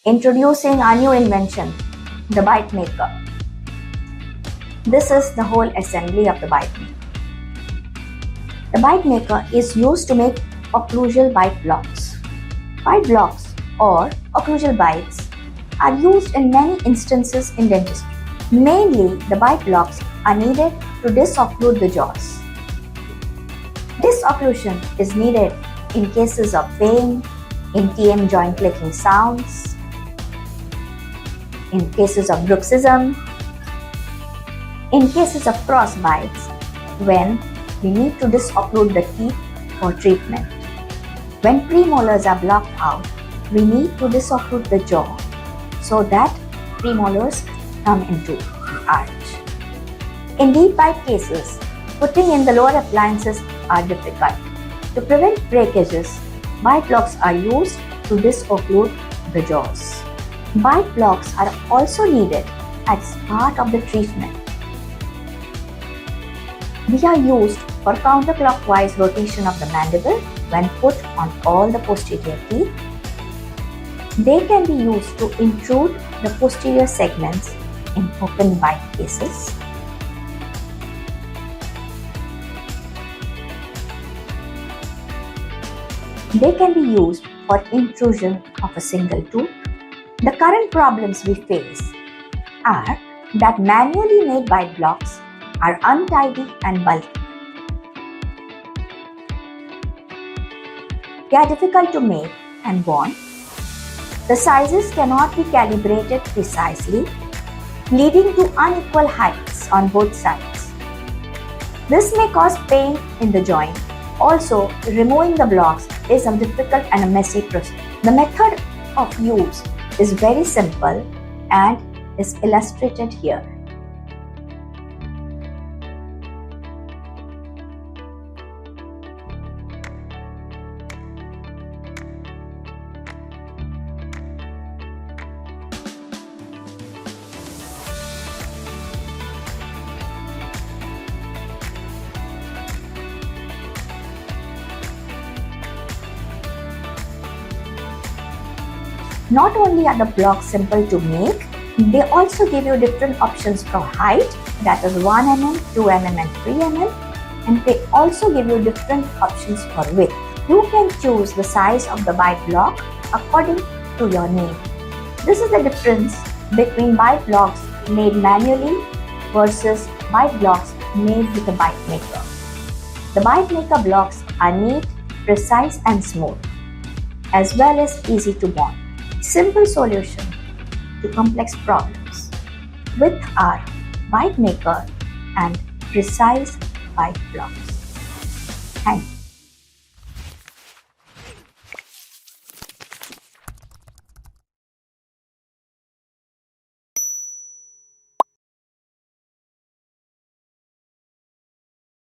Introducing our new invention, the Byte Maker. This is the whole assembly of the Byte Maker. The Byte Maker is used to make occlusal byte blocks. Byte blocks or occlusal bytes are used in many instances in dentistry. Mainly, the byte blocks are needed to disocclude the jaws. Disocclusion is needed in cases of pain, in TM joint clicking sounds, in cases of bruxism, in cases of cross bites, when we need to disocclude the teeth for treatment. When premolars are blocked out, we need to disocclude the jaw so that premolars come into the arch. In deep bite cases, putting in the lower appliances are difficult. To prevent breakages, byte blocks are used to disocclude the jaws. Byte blocks are also needed as part of the treatment. They are used for counterclockwise rotation of the mandible when put on all the posterior teeth. They can be used to intrude the posterior segments in open bite cases. They can be used for intrusion of a single tooth. The current problems we face are that manually made byte blocks are untidy and bulky. They are difficult to make and bond. The sizes cannot be calibrated precisely, leading to unequal heights on both sides. This may cause pain in the joint. Also, removing the blocks is a difficult and a messy process. The method of use is very simple and is illustrated here. Not only are the blocks simple to make, they also give you different options for height, that is 1 mm, 2 mm and 3 mm, and they also give you different options for width. You can choose the size of the byte block according to your need. This is the difference between byte blocks made manually versus byte blocks made with a byte maker. The byte maker blocks are neat, precise and smooth, as well as easy to bond. Simple solution to complex problems with our byte maker and precise byte blocks. Thank you.